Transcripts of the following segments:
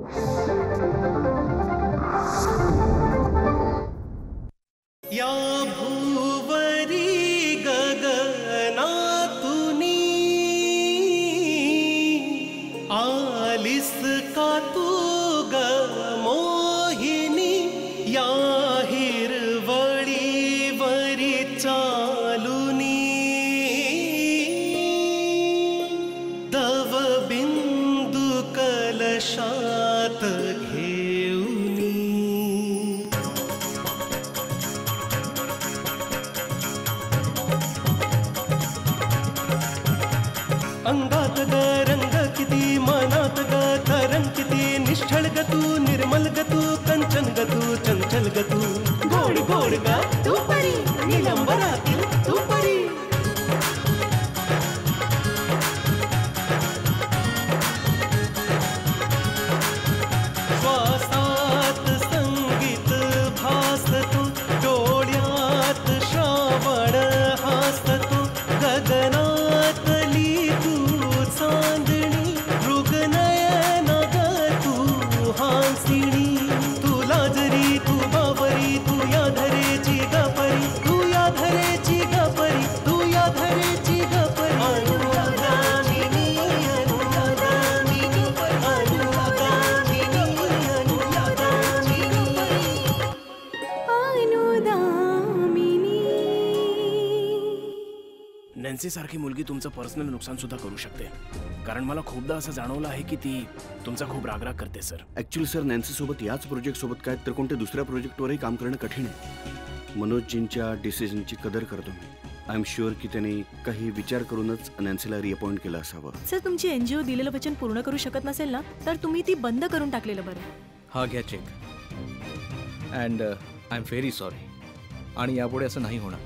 या भुवरी गगनातुनी आलिस का तू ग मोहिनी, या हिरवळीवरी चालुनी दव बिंदू कलशात घेऊनी. अंगात ग रंग किती, मनात ग धरण किती, निश्चळ ग तू, निर्मल ग तू, कंचन ग तू, चंचल ग तू, गोड गोड ग तू परी, निलंबरातील तू परी. श्वासात संगीत भास तू, डोळ्यात श्रावण हास तू, गगनातली तू चांदणी, मृगनयन ग तू हासिणी. तुला जरी तू बावरी, तू या धरेची ग परी, तू या धरेची ग परी, तू या धरेची ग परी. अनुरागामिनी, अनुरागामिनी, अनुरागामिनी, अनुरागामिनी. नॅन्सी सारखी मुलगी तुमचं पर्सनल नुकसान सुद्धा करू शकते, कारण मला खूपदा असं जाणवलं आहे की ती तुमचा खूप रागराग करते सर. ॲक्च्युली सर, नॅन्सी सोबत याच प्रोजेक्ट सोबत काय तर कोणत्या दुसऱ्या प्रोजेक्टवरही काम करणं कठीण आहे. मनोजजींच्या डिसिजनची कदर करतो मी. आय एम शुअर की त्यांनी काही विचार करूनच नॅन्सीला रिअपॉइंट केलं असावं. सर, तुमची एनजीओ दिलेलं वचन पूर्ण करू शकत नसेल ना, तर तुम्ही ती बंद करून टाकलेलं बरं. हा घ्या check. And I am very sorry. आणि यापुढे असं नाही होणार.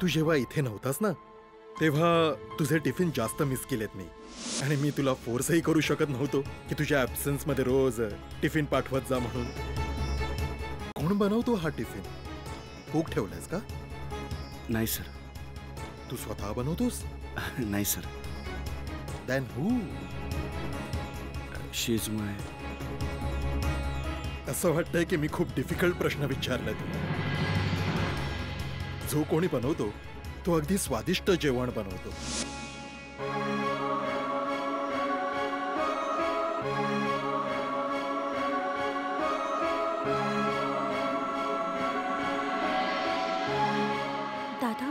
तू जेव्हा इथे नव्हतास ना, तेव्हा तुझे टिफिन जास्त मिस केलेत मी. आणि मी तुला फोर्सही करू शकत नव्हतो की तुझ्या ॲब्सेन्स मध्ये रोज टिफिन पाठवत जा म्हणून. कोण बनवतो हा टिफिन? कुक ठेवलायस का? नाही सर. तू स्वतः बनवतोस? नाही sir. Then who? She is my. असं वाटतंय की मी खूप डिफिकल्ट प्रश्न विचारलाय तुला. जो कोणी बनवतो तो अगदी स्वादिष्ट जेवण बनवतो. दादा,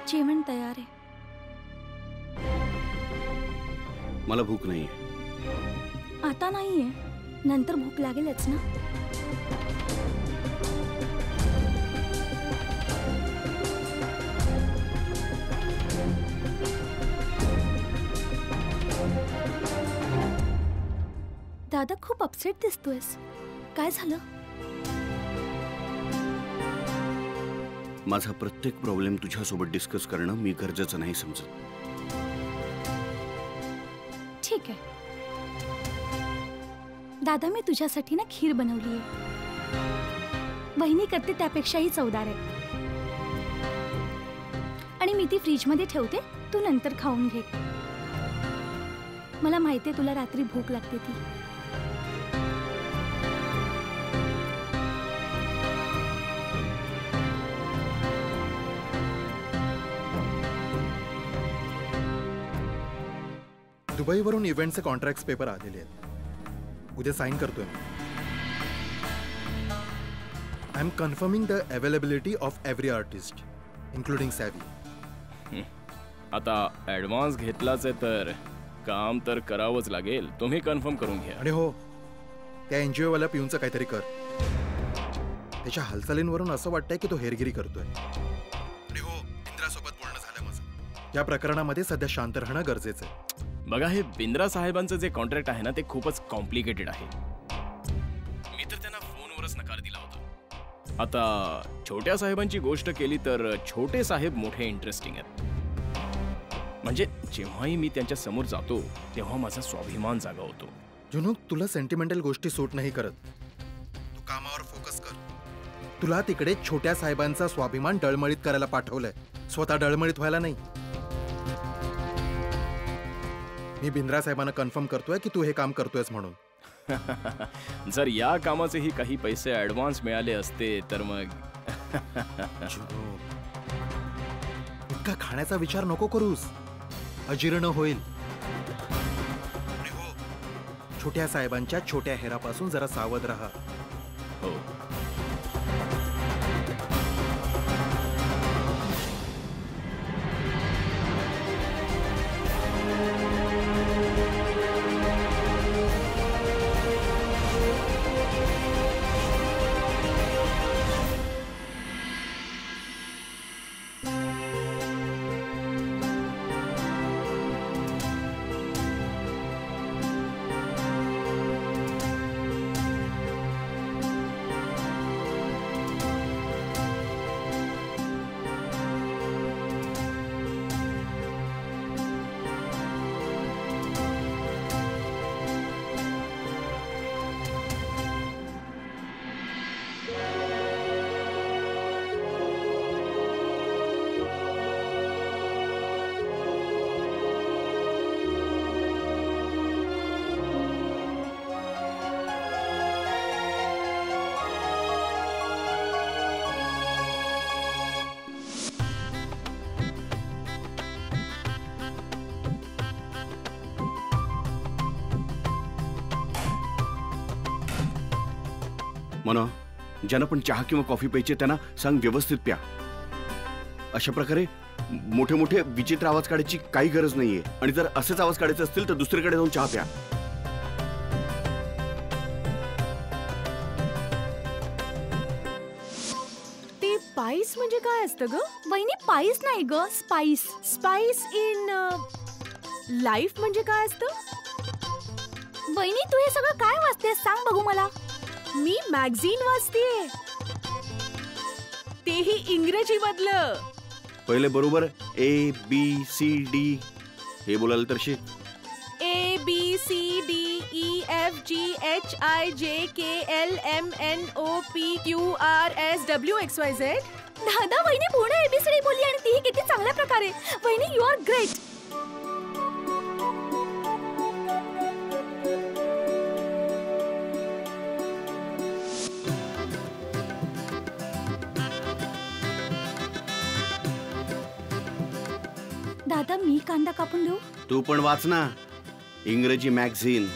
जेवण तयार आहे. मला भूक नाहीये. आता नाहीये, नंतर भूक लागेलच ना. दादा, खूप अपसेट दिसतोयस. काय झालं? माझा प्रत्येक प्रॉब्लेम तुझ्यासोबत डिस्कस करणं मी गरजेचं नाही समजत. ठीक आहे दादा, मी तुझ्यासाठी ना खीर बनवली आहे. वहिनी करते त्यापेक्षाही चवदार आहे. आणि मी ती फ्रीजमध्ये ठेवते, तू नंतर खाऊन घे. मला माहिती आहे तुला रात्री भूक लागते ती. दुबईवरून इव्हेंटचे कॉन्ट्रॅक्ट पेपर आलेले आहेत. उद्या साइन करतोय. I am confirming the availability of every artist including Savvy. आता ॲडव्हान्स घेतलाच आहे तर काम तर करावंच लागेल. तुम्ही कन्फर्म करून घ्या. आणि हो, त्या एनजीओ वाला पिऊनचं काहीतरी कर. त्याच्या हालचालींवरून असं वाटतंय की तो हेरगिरी करतोय. आणि हो, इंद्रासोबत बोलणं झालं माझं. या प्रकरणामध्ये सध्या शांत राहणं गरजेचं आहे. बघा, हे बिंद्रा साहेबांचं जे कॉन्ट्रॅक्ट आहे ना, ते खूपच कॉम्प्लिकेटेड आहे. मी तर त्यांना आता छोट्या साहेबांची गोष्ट केली तर छोटे साहेब मोठे इंटरेस्टिंग आहेत. म्हणजे जेव्हाही मी त्यांच्या समोर जातो तेव्हा माझा स्वाभिमान जागा होतो. जुनू, तुला सेंटिमेंटल गोष्टी सूट नाही करत. तू कामावर फोकस कर. तुला तिकडे छोट्या साहेबांचा स्वाभिमान डळमळीत करायला पाठवलंय, स्वतः डळमळीत व्हायला नाही. मी बिंद्रा साहेबांना कन्फर्म करतोय की तू हे काम करतोयस म्हणून. जर या कामाचेही काही पैसे ऍडव्हान्स मिळाले असते तर मग इतका खाण्याचा विचार नको करूस, अजीर्ण होईल. आणि हो, छोट्या साहेबांच्या छोट्या हेरापासून जरा सावध राहा. हो. म्हणा, ज्यांना पण चहा किंवा कॉफी प्यायचे त्यांना सांग व्यवस्थित प्या. अशा प्रकारे मोठे मोठे विचित्र आवाज काढायची काही गरज नाहीये. आणि जर असेच आवाज काढायचे असतील तर दुसरीकडे जाऊन चहा प्या. ते पाईस म्हणजे काय असतं ग? वहिनी, पाईस नाही ग, स्पाइस. स्पाइस इन लाईफ म्हणजे काय असतं? वहिनी, तू हे सगळं काय वाचतेस सांग बघू मला. मी मॅगझीन वाचतेय, तेही इंग्रजी मधलं. पहिले बरोबर ABCD हे बोलायला तर शिक. ABCDEFGHIJKLMNOPQRSWXYZ. दादा, वहिनी पूर्ण ABCD बोलली आणि तीही किती चांगल्या प्रकारे. वहिनी, यू आर ग्रेट. दादा, मी कांदा कापून देऊ? तू पण वाच ना इंग्रजी मॅगझीन.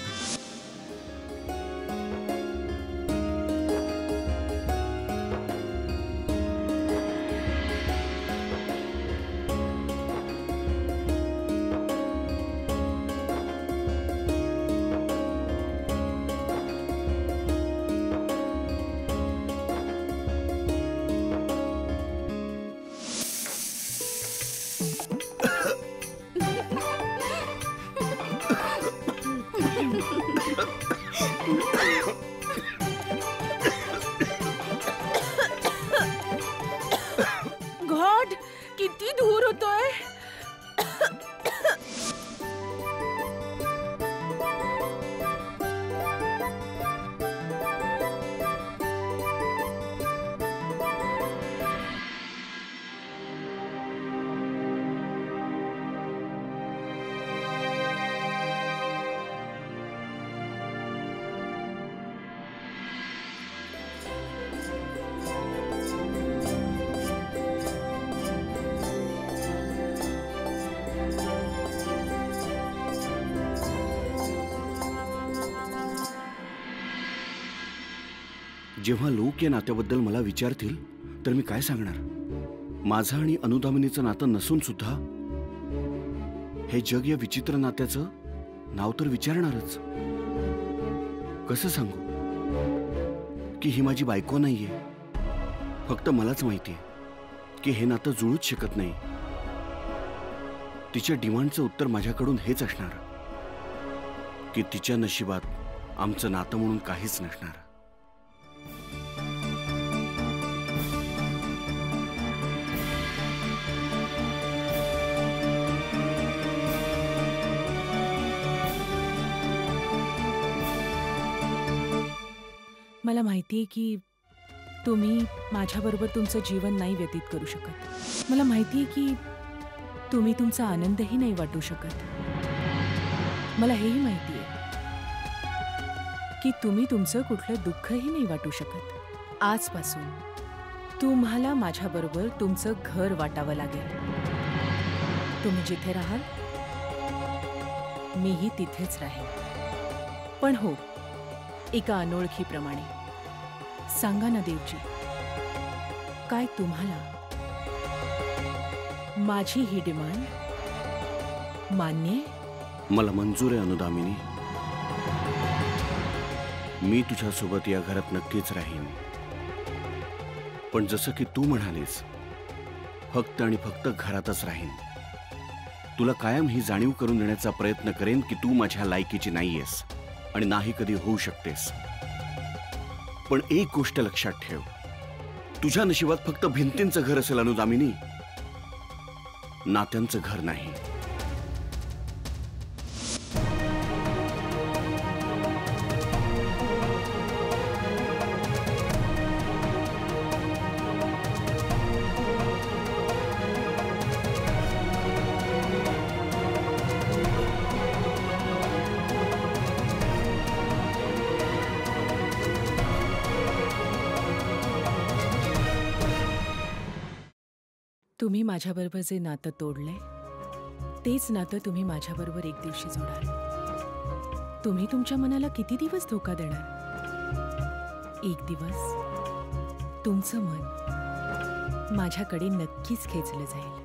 गॉड, किती धूर होतोय. जेव्हा लोक या नात्याबद्दल मला विचारतील तर मी काय सांगणार? माझं आणि अनुदामिनीचं नातं नसून सुद्धा हे जग या विचित्र नात्याचं नाव तर विचारणारच. कसं सांगू की ही माझी बायको नाहीये? फक्त मलाच माहितीये की हे नातं जुळूच शकत नाही. तिच्या डिमांडचं उत्तर माझ्याकडून हेच असणार की तिच्या नशिबात आमचं नातं म्हणून काहीच नसणार. मला माहिती आहे की तुम्ही माझ्याबरोबर तुमचं जीवन नाही व्यतीत करू शकत. मला माहिती आहे की तुम्ही तुमचा आनंदही नाही वाटू शकत. मला हेही माहिती आहे की तुम्ही तुमचं कुठलं दुःखही नाही वाटू शकत. आजपासून तुम्हाला माझ्याबरोबर तुमचं घर वाटावं लागेल. तुम्ही जिथे राहाल मीही तिथेच राहीन. पण हो, एका अनोळखीप्रमाणे. सांगा ना देवजी, काय तुम्हाला माझी ही डिमांड मान्य आहे? मला मंजूर आहे अनुदामिनी. मी तुझ्यासोबत या घरात नक्कीच राहीन. पण जसं की तू म्हणालीस, फक्त आणि फक्त घरातच राहीन. तुला कायम ही जाणीव करून देण्याचा प्रयत्न करेन की तू माझ्या लायकीची नाहीयेस आणि नाही कधी होऊ शकतेस. पण एक गोष्ट लक्षात ठेव, तुझ्या नशिबात फक्त भिंतींचं घर असेल अनुदामिनी, नात्यांचं घर नाही. तुम्ही माझ्याबरोबर जे नातं तोडलंय तेच नातं तुम्ही माझ्याबरोबर एक दिवशी जोडाल. तुम्ही तुमच्या मनाला किती दिवस धोका देणार? एक दिवस तुमचं मन माझ्याकडे नक्कीच खेचलं जाईल.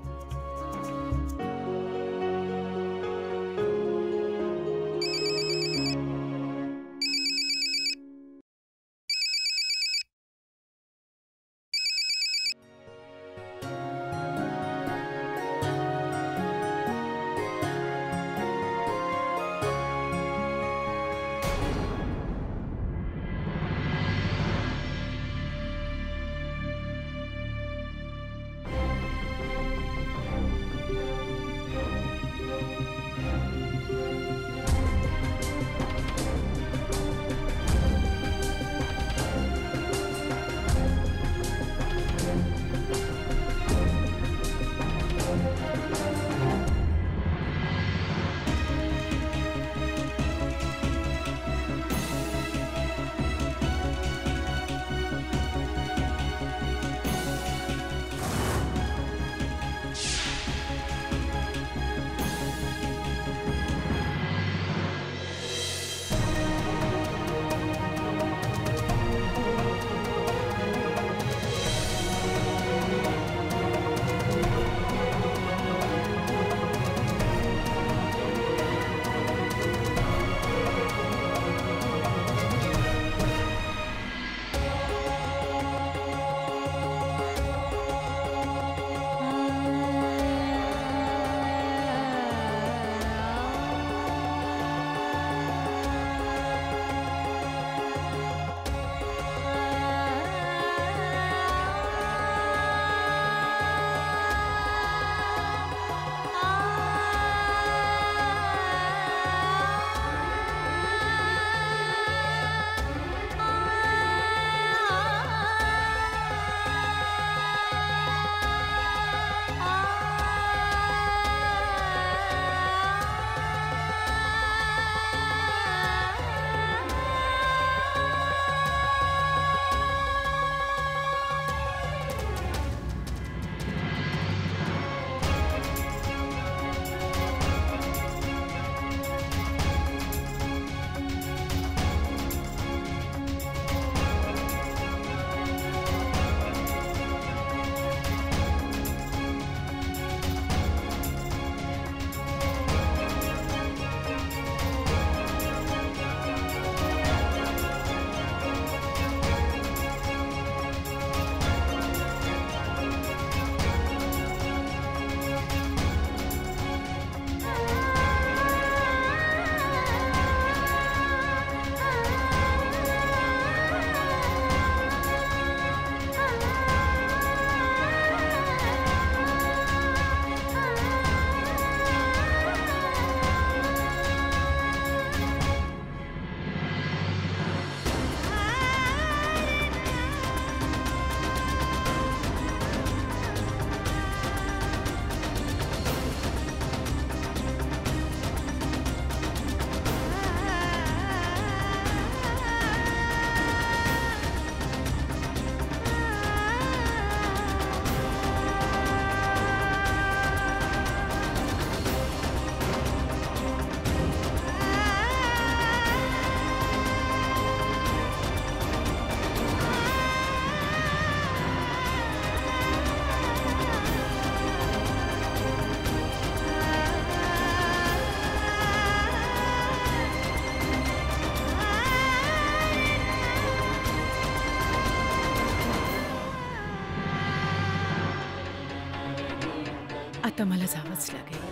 आता मला जावंच लागेल.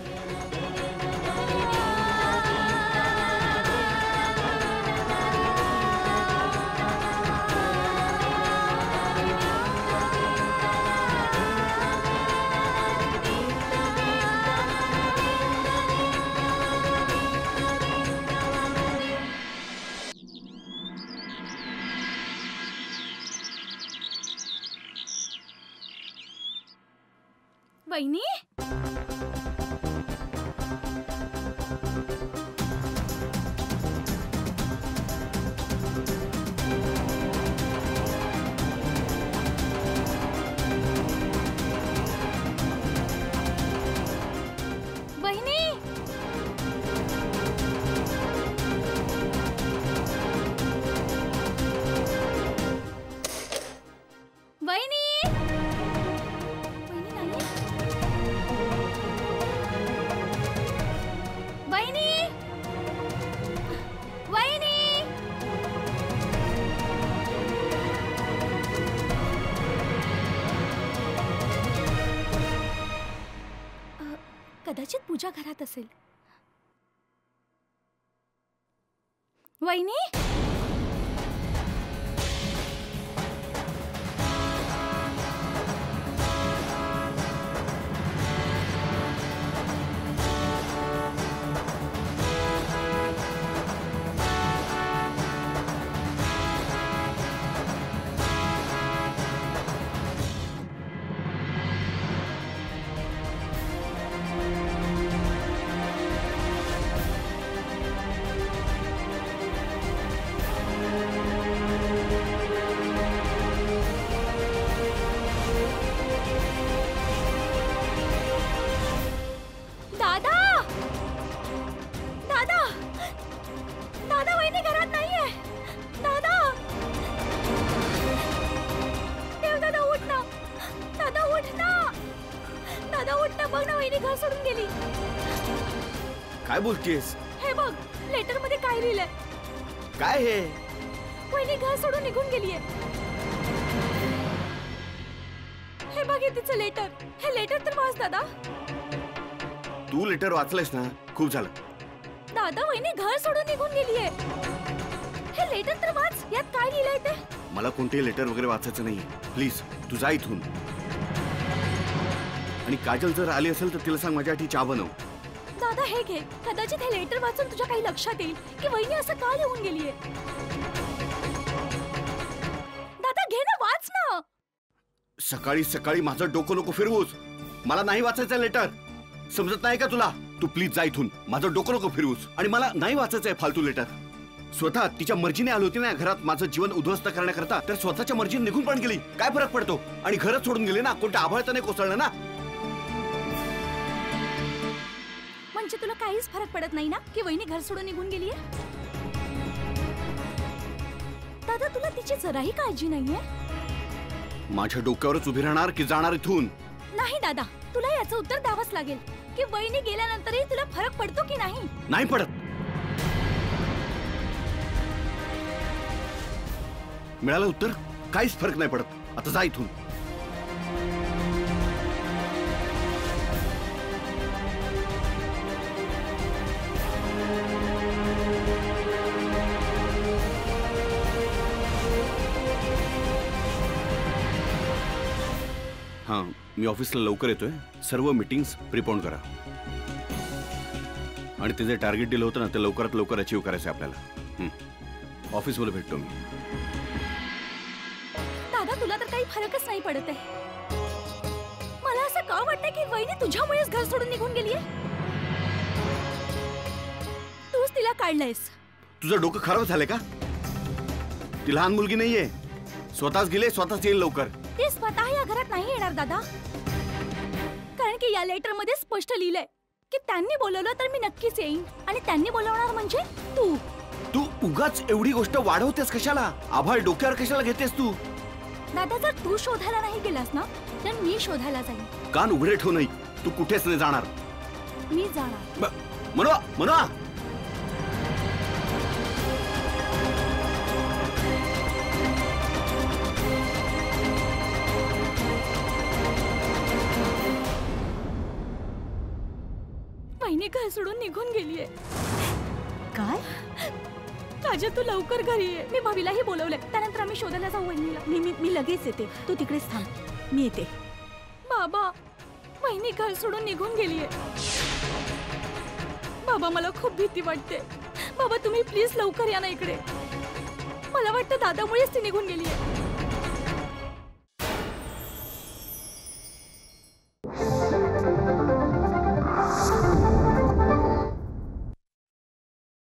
वहिनी, वहिनी, वहिनी, वहिनी, वहिनी, कदाचित पूजा घरात असेल. वहिनी, दादा, दादा, दादा, वहिनी घरात नाहीये. दादा, देव दादा, उठ ना. दादा, उठ ना. दादा, उठ ना. बघ ना, वहिनी घर सोडून गेली. काय बोलतेस? हे बघ, लेटर मध्ये काय लिहिलंय. काय हे? वहिनी घर सोडून निघून गेलीये. हे बघ, हे तिचं लेटर. हे लेटर तर वाच दादा. तू लेटर वाचलंयस ना? खूप झालं. दादा, वहिनी घर सोडून निघून गेलीये. हे लेटर तर वाच. यात काय लिहिलंय ते. मला कोणतेही लेटर वगैरे वाचायचं नाहीये. प्लीज तू जा इथून. आणि काजल जर आली असेल तर तिला सांग माझ्यासाठी चहा बनव. दादा, हे घे. कदाचित हे लेटर वाचून तुझ्या काही लक्षात येईल की वहिनी असं का लिहून गेलीये. दादा, घे ना, वाच ना. सकाळी सकाळी माझं डोकं नको फिरवूस. मला नाही वाचायचं लेटर. समजत नाही का तुला? तू प्लीज जा इथून. माझं डोकं नको फिरवूस. आणि मला नाही वाचायचंय फालतू लेटर. स्वतः तिच्या मर्जीने आली होती ना घरात माझं जीवन उद्ध्वस्त करण्याकरता, तर स्वतःच्या मर्जीने निघून पण गेली. काय फरक पडतो? आणि घरच सोडून गेले ना. कोणत्या आभाळात नाही कोसळलं ना. म्हणजे तुला काहीच फरक पडत नाही ना की वहिनी घर सोडून निघून गेलीये. दादा, तुला तिची जराही काळजी नाहीये. माझ्या डोक्यावरच उभी राहणार की जाणार इथून? नाही दादा, तुला याचं उत्तर द्यावंच लागेल की वहिनी गेल्यानंतरही तुला फरक पडतो की नाही. नाही पडत. मिळालं उत्तर. काहीच फरक नाही पडत. आता जा इथून. हां, मी ऑफिसला लवकर येतोय. सर्व मीटिंग्स प्रिपोन करा. आणि ते जे टार्गेट दिलं होतं ना ते लवकरात लवकर अचीव करायचं आहे आपल्याला. ऑफिसमध्ये भेटतो मी. दादा, तुला तर काही फरकच नाही पडत आहे. मला असं का वाटतंय की वहिनी तुझ्यामुळेच घर सोडून निघून गेलीये. तूच तिला काढलंयस. तुझं डोकं खराब झालंय का? ती लहान मुलगी नाहीये. स्वतःच गेले, स्वतःच येईल लवकर. ती स्वतः या घरात नाही येणार दादा. कारण की या लेटर मध्ये स्पष्ट लिहिलंय की त्यांनी बोलवलं तर मी नक्कीच येईन. आणि त्यांनी बोलवणार म्हणजे तू. तू उगाच एवढी गोष्ट वाढवतेस कशाला? आभाळ डोक्यावर कशाला घेतेस तू? दादा, जर तू शोधायला नाही गेलास ना तर मी शोधायला जाईन. कान उघडे ठेव. नाही, तू कुठेच नाही जाणार. मी जाणार. मनवा, मनवा. घर सोडून निघून गेलीये. काय? काजल तू लवकर घरी ये. मी भावीलाही बोलवलंय. त्यानंतर आम्ही शोधायला जाऊ वहिनीला. मी लगेच येते. तू तिकडेच थांब, मी येते. बाबा, वहिनी घर सोडून निघून गेलीये. बाबा मला खूप भीती वाटते. बाबा तुम्ही प्लीज लवकर या ना इकडे. मला वाटतं दादामुळेच ती निघून गेलीये.